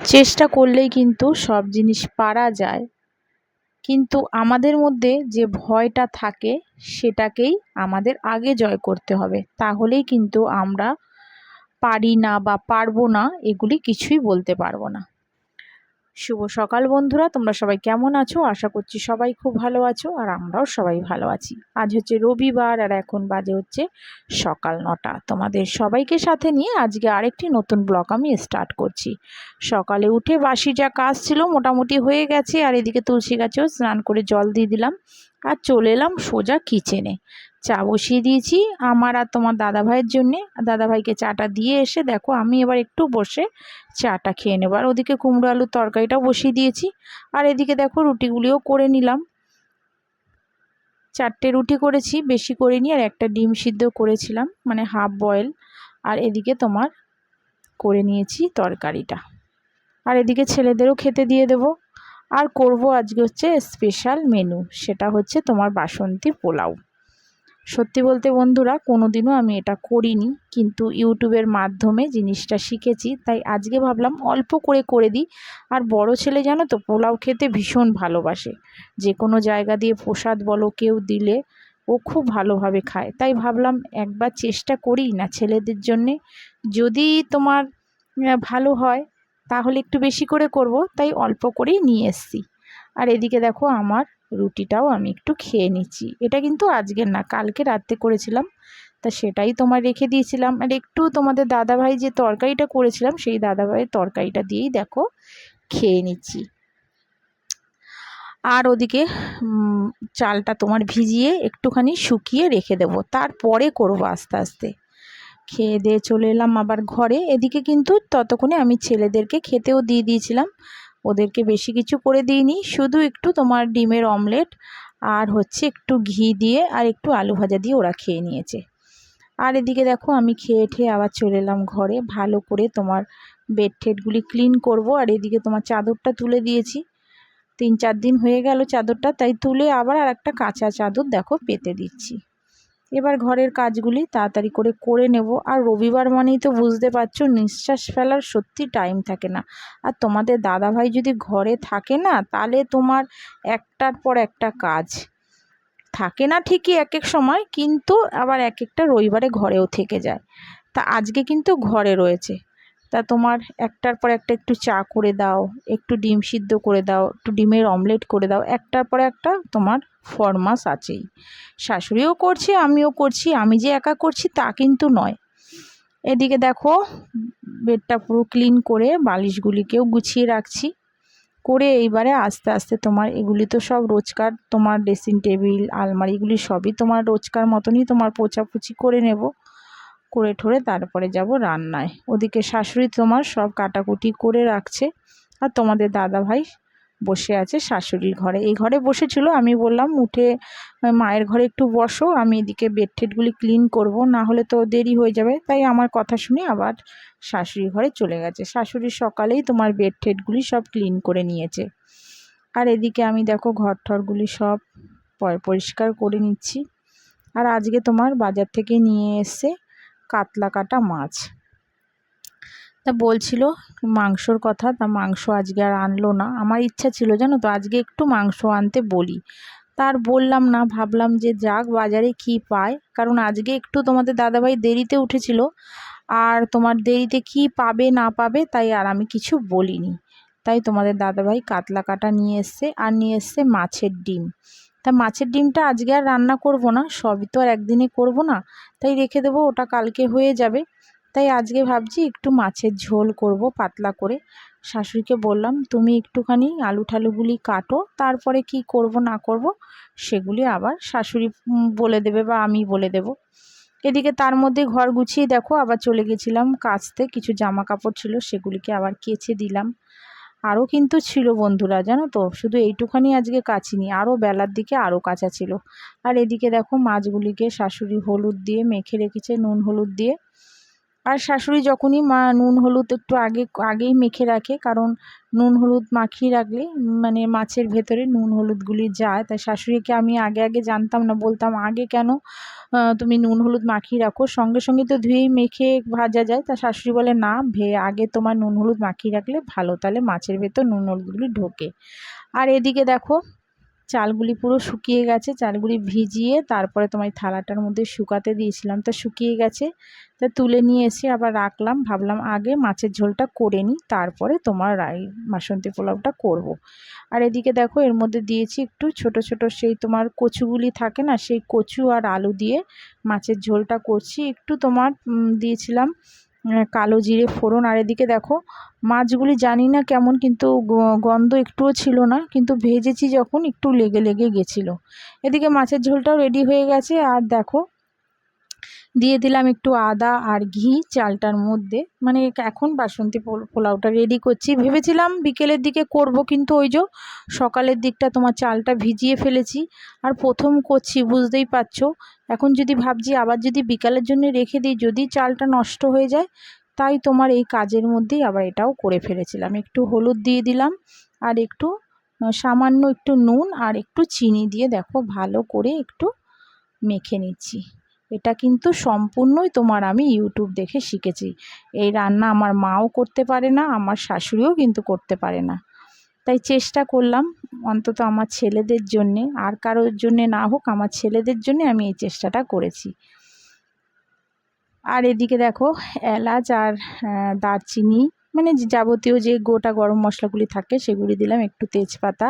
চেষ্টা করলেই কিন্তু সব জিনিস পারা যায়, কিন্তু আমাদের মধ্যে যে ভয়টা থাকে সেটাকেই আমাদের আগে জয় করতে হবে। তাহলেই কিন্তু আমরা পারি না বা পারবো না এগুলি কিছুই বলতে পারবো না। শুভ সকাল বন্ধুরা, তোমরা সবাই কেমন আছো? আশা করছি সবাই খুব ভালো আছো, আর আমরাও সবাই ভালো আছি। আজ হচ্ছে রবিবার, আর এখন বাজে হচ্ছে সকাল 9টা। তোমাদের সবাইকে সাথে নিয়ে আজকে আরেকটি নতুন ব্লগ আমি স্টার্ট করছি। সকালে উঠে বাসি যা কাজ ছিল মোটামুটি হয়ে গেছে, আর এদিকে তুলসী গাছেও স্নান করে জল দিয়ে দিলাম, আর চলে এলাম সোজা কিচেনে। চা বসিয়ে দিয়েছি আমার আর তোমার দাদাভাইয়ের জন্যে। দাদাভাইকে চাটা দিয়ে এসে দেখো আমি এবার একটু বসে চাটা খেয়ে নেবো। আর ওদিকে কুমড়ো আলুর তরকারিটাও বসিয়ে দিয়েছি, আর এদিকে দেখো রুটিগুলিও করে নিলাম। 4টে রুটি করেছি, বেশি করিনি, আর একটা ডিম সিদ্ধ করেছিলাম, মানে হাফ বয়েল। আর এদিকে তোমার করে নিয়েছি তরকারিটা, আর এদিকে ছেলেদেরও খেতে দিয়ে দেবো। আর করব আজকে হচ্ছে স্পেশাল মেনু, সেটা হচ্ছে তোমার বাসন্তী পোলাও। সত্যি বলতে বন্ধুরা, কোনোদিনও আমি এটা করিনি, কিন্তু ইউটিউবের মাধ্যমে জিনিসটা শিখেছি, তাই আজকে ভাবলাম অল্প করে করে দিই। আর বড় ছেলে জানো তো পোলাও খেতে ভীষণ ভালোবাসে, যে কোনো জায়গা দিয়ে প্রসাদ বলো কেউ দিলে ও খুব ভালোভাবে খায়, তাই ভাবলাম একবার চেষ্টা করি না ছেলেদের জন্যে। যদি তোমার ভালো হয় তাহলে একটু বেশি করে করব, তাই অল্প করেই নিয়ে এসছি। আর এদিকে দেখো আমার রুটিটাও আমি একটু খেয়ে নিচ্ছি। এটা কিন্তু আজকের না, কালকে রাত্রে করেছিলাম, তা সেটাই তোমার রেখে দিয়েছিলাম। আর একটু তোমাদের দাদাভাই যে তরকারিটা করেছিলাম সেই দাদাভাইয়ের তরকারিটা দিয়েই দেখো খেয়ে নিচ্ছি। আর ওদিকে চালটা তোমার ভিজিয়ে একটুখানি শুকিয়ে রেখে দেবো, তারপরে করবো আস্তে আস্তে। খেয়ে দিয়ে চলে এলাম আবার ঘরে। এদিকে কিন্তু ততক্ষণে আমি ছেলেদেরকে খেতেও দিয়ে দিয়েছিলাম, ওদেরকে বেশি কিছু করে দিইনি, শুধু একটু তোমার ডিমের অমলেট আর হচ্ছে একটু ঘি দিয়ে আর একটু আলু ভাজা দিয়ে ওরা খেয়ে নিয়েছে। আর এদিকে দেখো আমি খেয়ে ঠেয়ে আবার চলে এলাম ঘরে, ভালো করে তোমার বেড টেডগুলি ক্লিন করব। আর এদিকে তোমার চাদরটা তুলে দিয়েছি, 3-4 দিন হয়ে গেল চাদরটা, তাই তুলে আবার আর একটা কাঁচা চাদর দেখো পেতে দিচ্ছি। এবার ঘরের কাজগুলি তাড়াতাড়ি করে করে নেব। আর রবিবার মানেই তো বুঝতে পারছো নিঃশ্বাস ফেলার সত্যি টাইম থাকে না। আর তোমাদের দাদাভাই যদি ঘরে থাকে না, তাহলে তোমার একটার পর একটা কাজ থাকে না ঠিকই এক এক সময়, কিন্তু আবার এক একটা রবিবারে ঘরেও থেকে যায়। তা আজকে কিন্তু ঘরে রয়েছে, তা তোমার একটার পর একটা একটু চা করে দাও, একটু ডিম সিদ্ধ করে দাও, একটু ডিমের অমলেট করে দাও, একটার পর একটা তোমার ফরমাস আছেই। শাশুড়িও করছে, আমিও করছি, আমি যে একা করছি তা কিন্তু নয়। এদিকে দেখো বেডটা পুরো ক্লিন করে বালিশগুলিকেও গুছিয়ে রাখছি, করে এইবারে আস্তে আস্তে তোমার এগুলি তো সব রোজকার তোমার ড্রেসিং টেবিল আলমারিগুলি সবই তোমার রোজকার মতনই তোমার পোছাপুছি করে নেব, করে ঠোরে তারপরে যাব রান্নায়। ওদিকে শাশুড়ি তোমার সব কাটাকুটি করে রাখছে, আর তোমাদের দাদা ভাই বসে আছে শাশুড়ির ঘরে। এই ঘরে বসেছিল, আমি বললাম উঠে মায়ের ঘরে একটু বসো, আমি এদিকে বেড টেডগুলি ক্লিন করব, না হলে তো দেরি হয়ে যাবে। তাই আমার কথা শুনে আবার শাশুড়ির ঘরে চলে গেছে। শাশুড়ি সকালেই তোমার বেড টেডগুলি সব ক্লিন করে নিয়েছে। আর এদিকে আমি দেখো ঘর ঠরগুলি সব পরিষ্কার করে নিচ্ছি। আর আজকে তোমার বাজার থেকে নিয়ে এসে কাতলা কাটা মাছ, তা বলছিল মাংসর কথা, তা মাংস আজকে আর আনলো না। আমার ইচ্ছা ছিল জানো তো আজকে একটু মাংস আনতে বলি, তার বললাম না, ভাবলাম যে যাক বাজারে কি পায়, কারণ আজকে একটু তোমাদের দাদাভাই দেরিতে উঠেছিল, আর তোমার দেরিতে কি পাবে না পাবে তাই আর আমি কিছু বলিনি। তাই তোমাদের দাদাভাই কাতলা কাটা নিয়ে এসছে, আর নিয়ে এসছে মাছের ডিম। তা মাছের ডিমটা আজকে আর রান্না করব না, সবই তো আর একদিনে করব না, তাই রেখে দেবো, ওটা কালকে হয়ে যাবে। তাই আজকে ভাবছি একটু মাছের ঝোল করব পাতলা করে। শাশুড়িকে বললাম তুমি একটুখানি আলু ঠালুগুলি কাটো, তারপরে কি করব না করব সেগুলি আবার শাশুড়ি বলে দেবে বা আমি বলে দেব। এদিকে তার মধ্যে ঘর গুছিয়ে দেখো আবার চলে গেছিলাম কাচতে, কিছু জামা কাপড় ছিল সেগুলিকে আবার কেচে দিলাম। আরও কিন্তু ছিল বন্ধুরা জানো তো, শুধু এইটুখানি আজকে কাচিনি, আরও বেলার দিকে আরও কাচা ছিল। আর এদিকে দেখো মাছগুলিকে শাশুড়ি হলুদ দিয়ে মেখে রেখেছে, নুন হলুদ দিয়ে। আর শাশুড়ি যখনই মা নুন হলুদ একটু আগেই মেখে রাখে, কারণ নুন হলুদ মাখিয়ে রাখলে মানে মাছের ভেতরে নুন হলুদগুলি যায়। তাই শাশুড়িকে আমি আগে জানতাম না, বলতাম আগে কেন তুমি নুন হলুদ মাখিয়ে রাখো, সঙ্গে সঙ্গে তো ধুয়েই মেখে ভাজা যায়। তা শাশুড়ি বলে না, আগে তোমার নুন হলুদ মাখিয়ে রাখলে ভালো, তাহলে মাছের ভেতর নুন হলুদগুলি ঢোকে। আর এদিকে দেখো চালগুলি পুরো শুকিয়ে গেছে, চালগুলি ভিজিয়ে তারপরে তোমার থালাটার মধ্যে শুকাতে দিয়েছিলাম, তা শুকিয়ে গেছে। তা তুলে নিয়ে এসে আবার রাখলাম, ভাবলাম আগে মাছের ঝোলটা করে নিই, তারপরে তোমার বাসন্তী পোলাওটা করব। আর এদিকে দেখো এর মধ্যে দিয়েছি একটু ছোট ছোট সেই তোমার কচুগুলি থাকে না, সেই কচু আর আলু দিয়ে মাছের ঝোলটা করছি। একটু তোমার দিয়েছিলাম কালো জিরে ফোড়ন। আর এদিকে দেখো মাছগুলি জানি না কেমন, কিন্তু গন্ধ একটুও ছিল না, কিন্তু ভেজেছি যখন একটু লেগে গেছিলো। এদিকে মাছের ঝোলটাও রেডি হয়ে গেছে। আর দেখো দিয়ে দিলাম একটু আদা আর ঘি চালটার মধ্যে, মানে এখন বাসন্তী পোলাওটা রেডি করছি। ভেবেছিলাম বিকেলের দিকে করব, কিন্তু ওই যে সকালের দিকটা তোমার চালটা ভিজিয়ে ফেলেছি, আর প্রথম করছি বুঝতেই পারছো। এখন যদি ভাবছি আবার যদি বিকালের জন্য রেখে দিই, যদি চালটা নষ্ট হয়ে যায়, তাই তোমার এই কাজের মধ্যেই আবার এটাও করে ফেলেছিলাম। একটু হলুদ দিয়ে দিলাম, আর একটু সামান্য একটু নুন আর একটু চিনি দিয়ে দেখো ভালো করে একটু মেখে নিচ্ছি। এটা কিন্তু সম্পূর্ণই তোমার আমি ইউটিউব দেখে শিখেছি। এই রান্না আমার মাও করতে পারে না, আমার শাশুড়িও কিন্তু করতে পারে না। তাই চেষ্টা করলাম অন্তত আমার ছেলেদের জন্যে, আর কারোর জন্যে না হোক, আমার ছেলেদের জন্যে আমি এই চেষ্টাটা করেছি। আর এদিকে দেখো এলাচ আর দারচিনি, মানে যাবতীয় যে গোটা গরম মশলাগুলি থাকে সেগুলি দিলাম, একটু তেজপাতা,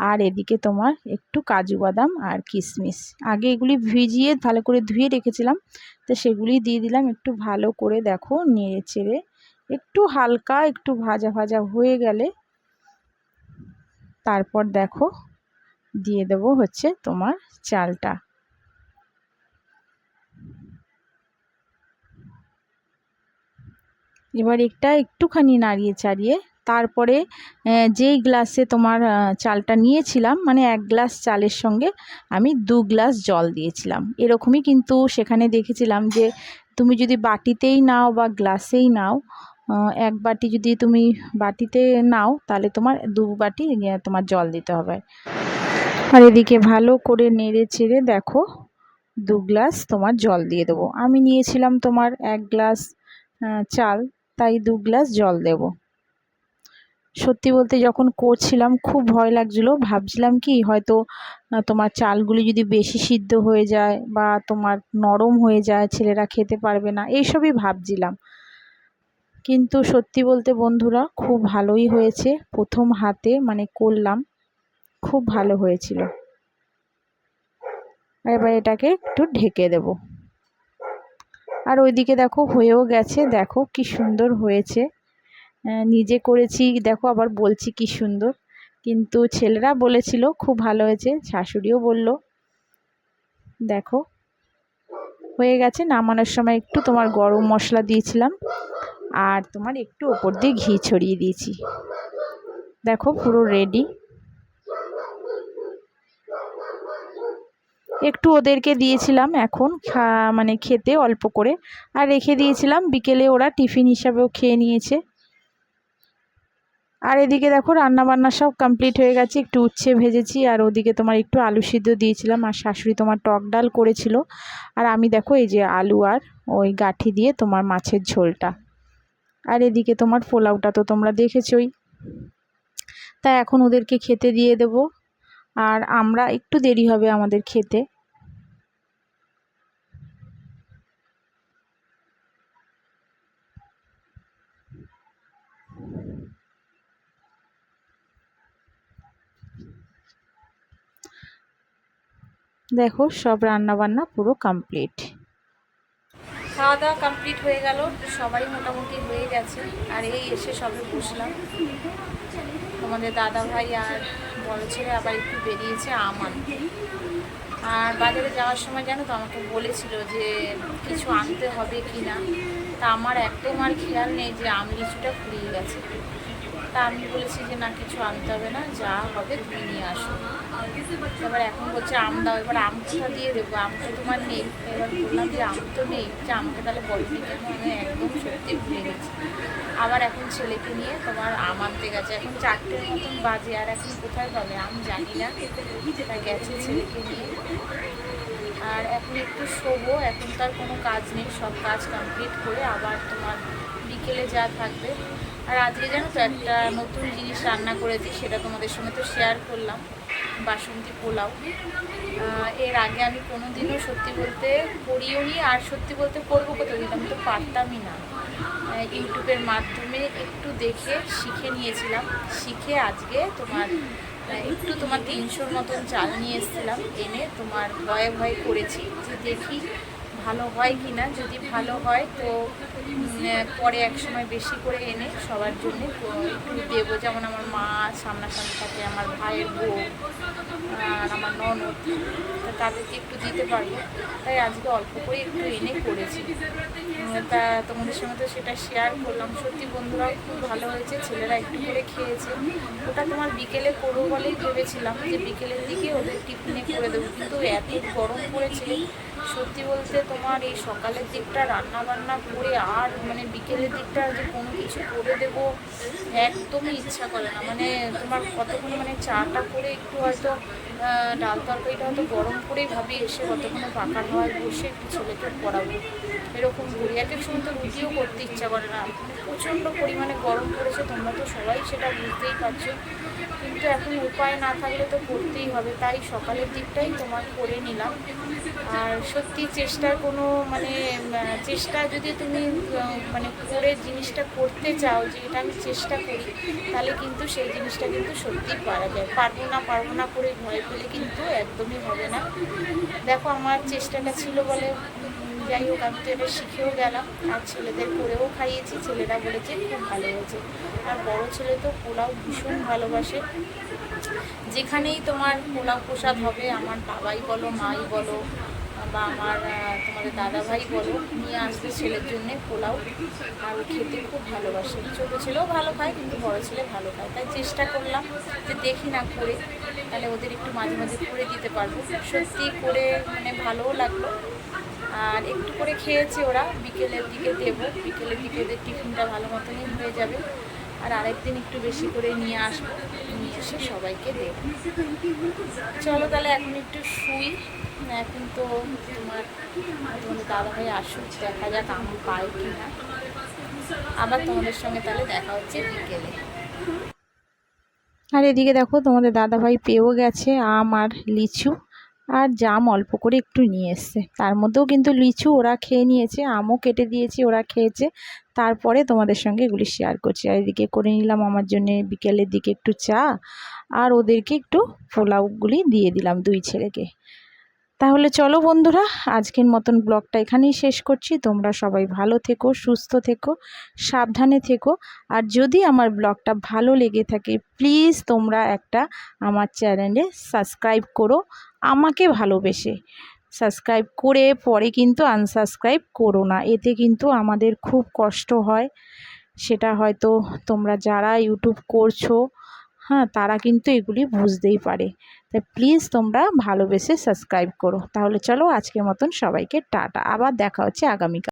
আর এদিকে তোমার একটু কাজু বাদাম আর কিশমিশ। আগে এগুলি ভিজিয়ে ভালো করে ধুয়ে রেখেছিলাম, তো সেগুলি দিয়ে দিলাম। একটু ভালো করে দেখো নেড়ে চেড়ে একটু হালকা একটু ভাজা হয়ে গেলে তারপর দেখো দিয়ে দেবো হচ্ছে তোমার চালটা। এবার এটা একটুখানি নাড়িয়ে চাড়িয়ে তারপরে যেই গ্লাসে তোমার চালটা নিয়েছিলাম, মানে 1 গ্লাস চালের সঙ্গে আমি 2 গ্লাস জল দিয়েছিলাম। এরকমই কিন্তু সেখানে দেখেছিলাম যে তুমি যদি বাটিতেই নাও বা গ্লাসেই নাও, 1 বাটি যদি তুমি বাটিতে নাও, তাহলে তোমার 2 বাটি তোমার জল দিতে হবে। আর এদিকে ভালো করে নেড়ে চেড়ে দেখো 2 গ্লাস তোমার জল দিয়ে দেবো। আমি নিয়েছিলাম তোমার 1 গ্লাস চাল, তাই 2 গ্লাস জল দেব। সত্যি বলতে যখন করছিলাম খুব ভয় লাগছিলো, ভাবছিলাম কি হয়তো তোমার চালগুলি যদি বেশি সিদ্ধ হয়ে যায় বা তোমার নরম হয়ে যায়, ছেলেরা খেতে পারবে না, এইসবই ভাবছিলাম। কিন্তু সত্যি বলতে বন্ধুরা খুব ভালোই হয়েছে, প্রথম হাতে মানে করলাম, খুব ভালো হয়েছিল। এবার এটাকে একটু ঢেকে দেব। আর ওইদিকে দেখো হয়েও গেছে, দেখো কি সুন্দর হয়েছে। নিজে করেছি দেখো, আবার বলছি কি সুন্দর, কিন্তু ছেলেরা বলেছিল খুব ভালো হয়েছে, শাশুড়িও বলল। দেখো হয়ে গেছে। নামানোর সময় একটু তোমার গরম মশলা দিয়েছিলাম, আর তোমার একটু ওপর দিয়ে ঘি ছড়িয়ে দিয়েছি। দেখো পুরো রেডি। একটু ওদেরকে দিয়েছিলাম এখন মানে খেতে অল্প করে, আর রেখে দিয়েছিলাম, বিকেলে ওরা টিফিন হিসাবেও খেয়ে নিয়েছে। আর এদিকে দেখো রান্না বান্না সব কমপ্লিট হয়ে গেছে, একটু উচ্ছে ভেজেছি, আর ওদিকে তোমার একটু আলু সিদ্ধ দিয়েছিলাম, আর শাশুড়ি তোমার টক ডাল করেছিল। আর আমি দেখো এই যে আলু আর ওই গাঁঠি দিয়ে তোমার মাছের ঝোলটা। আর এদিকে তোমার পোলাওটা তো তোমরা দেখেছই। তাই এখন ওদেরকে খেতে দিয়ে দেব, আর আমরা একটু দেরি হবে আমাদের খেতে। দেখো সব রান্না বান্না পুরো কমপ্লিট। খাওয়া দাওয়া কমপ্লিট হয়ে গেল, সবাই মোটামুটি হয়ে গেছে। আর এই এসে সবে বসলাম। তোমাদের দাদা ভাই আর বড় ছেলে আবার একটু বেরিয়েছে আম আনতে। আর বাজারে যাওয়ার সময় জানো তো আমাকে বলেছিল যে কিছু আনতে হবে কি না, তা আমার একদম আর খেয়াল নেই যে আম লিচুটা ফুরিয়ে গেছে। তা আমি বলেছি যে না, কিছু আনতে হবে না, যা হবে তুমি নিয়ে আসো। এবার এখন বলছে আম দাও। এবার আম কোথা দিয়ে দেবো, আম তো তোমার নেই। এবার বললাম যে আম তো নেই, যে আমাকে তাহলে বলবি কেন, আমি একদম সত্যি ভুলে গেছি। আবার এখন ছেলেকে নিয়ে তোমার আম আনতে গেছে। এখন 4টের মতন বাজে, আর এখন কোথায় পাবে আম জানি না। তা গেছে ছেলেকে নিয়ে। আর এখন একটু শোবো, এখন তার কোনো কাজ নেই, সব কাজ কমপ্লিট করে আবার তোমার বিকেলে যা থাকবে। আর আজকে জানো তো একটা নতুন জিনিস রান্না করেছি, সেটা তোমাদের সঙ্গে তো শেয়ার করলাম, বাসন্তী পোলাও। এর আগে আমি কোনো দিনও সত্যি বলতে করিও নি, আর সত্যি বলতে করবো কোথাও, কিন্তু আমি তো পারতামই না। ইউটিউবের মাধ্যমে একটু দেখে শিখে নিয়েছিলাম। শিখে আজকে তোমার একটু তোমার 300 মতন চাল নিয়ে এসেছিলাম, এনে তোমার ভয়ে ভয়ে করেছি যে দেখি ভালো হয় কি না। যদি ভালো হয় তো পরে এক সময় বেশি করে এনে সবার জন্য একটু দেবো। যেমন আমার মা সামনাসামনি থাকে, আমার ভাইয়ের বউ আর আমার ননদ, তাদেরকে একটু দিতে পারবো। তাই আজকে অল্প করে একটু এনে করেছি। তা তোমাদের সঙ্গে তো সেটা শেয়ার করলাম। সত্যি বন্ধুরাও খুব ভালো হয়েছে, ছেলেরা একটু করে খেয়েছে। ওটা তোমার বিকেলে করবো বলেই ভেবেছিলাম যে বিকেলের দিকে ওদের টিফিনে করে দেবো, কিন্তু এত গরম পড়েছে সত্যি বলতে তোমার এই সকালের দিকটা রান্না বান্না করে আর মানে বিকেলের দিকটা যে কোনো কিছু করে দেবো একদমই ইচ্ছা করে না। মানে তোমার কতক্ষণে মানে চাটা করে একটু হয়তো ডাল তরকারিটা হয়তো গরম করেই ভাবি এসে কতক্ষণে পাকার হয় বসে একটু ছেলেকে পড়াবো, এরকম করি। এক এক সময় তো রুটিও করতে ইচ্ছা করে না, প্রচণ্ড পরিমাণে গরম পড়েছে, তোমরা তো সবাই সেটা বুঝতেই পারছো। কিন্তু এখন উপায় না থাকলে তো করতেই হবে, তাই সকালের দিকটাই তোমার করে নিলাম। আর সত্যি চেষ্টার কোনো মানে চেষ্টা যদি তুমি মানে করে জিনিসটা করতে চাও, যে এটা আমি চেষ্টা করি, তাহলে কিন্তু সেই জিনিসটা কিন্তু সত্যিই পারা যায়। পারবো না করে ভয় পেলে কিন্তু একদমই হবে না। দেখো আমার চেষ্টাটা ছিল বলে যাই হোক আমি তো এটা শিখেও গেলাম, আর ছেলেদের করেও খাইয়েছি, ছেলেরা বলেছে খুব ভালো হয়েছে। আর বড় ছেলে তো পোলাও ভীষণ ভালোবাসে, যেখানেই তোমার পোলাও প্রসাদ হবে আমার বাবাই বলো মাই বলো বা আমার তোমাদের দাদাভাই বলো নিয়ে আসবে ছেলের জন্যে পোলাও। আর ও খেতে খুব ভালোবাসে, ছোটো ছেলেও ভালো খায় কিন্তু বড়ো ছেলে ভালো খায়। তাই চেষ্টা করলাম যে দেখি না করে, তাহলে ওদের একটু মাঝে মাঝে করে দিতে পারবো। সত্যি করে মানে ভালোও লাগলো। আর একটু করে খেয়েছে ওরা, বিকেলের দিকে দেবো, বিকেলের দিকে ওদের টিফিনটা ভালো মতনই হয়ে যাবে। আর আরেকদিন একটু বেশি করে নিয়ে আসবো, নিয়ে এসে সবাইকে দেবো। চলো তাহলে এখন একটু শুই। এখন তো তোমাদের দাদাভাই আসুক, দেখা যাক আম পাই কি না। আবার তোমাদের সঙ্গে তাহলে দেখা হচ্ছে বিকেলে। আর এদিকে দেখো তোমাদের দাদাভাই পেয়েও গেছে আম আর লিচু, আর জাম অল্প করে একটু নিয়ে এসছে, তার মধ্যেও কিন্তু লিচু ওরা খেয়ে নিয়েছে, আমও কেটে দিয়েছি ওরা খেয়েছে। তারপরে তোমাদের সঙ্গে এগুলি শেয়ার করছি। আর এদিকে করে নিলাম আমার জন্য বিকেলের দিকে একটু চা, আর ওদেরকে একটু পোলাওগুলি দিয়ে দিলাম দুই ছেলেকে। তাহলে চলো বন্ধুরা, আজকের মতন ব্লগটা এখানেই শেষ করছি। তোমরা সবাই ভালো থেকো, সুস্থ থেকো, সাবধানে থেকো। আর যদি আমার ব্লগটা ভালো লেগে থাকে প্লিজ তোমরা একটা আমার চ্যানেলে সাবস্ক্রাইব করো, আমাকে ভালোবেসে সাবস্ক্রাইব করে পরে কিন্তু আনসাবস্ক্রাইব করো না, এতে কিন্তু আমাদের খুব কষ্ট হয়। সেটা হয়তো তোমরা যারা ইউটিউব করছো হ্যাঁ তারা কিন্তু এগুলি বুঝতেই পারে। তাই প্লিজ তোমরা ভালোবেসে সাবস্ক্রাইব করো। তাহলে চলো আজকের মতন সবাইকে টাটা, আবার দেখা হচ্ছে আগামীকাল।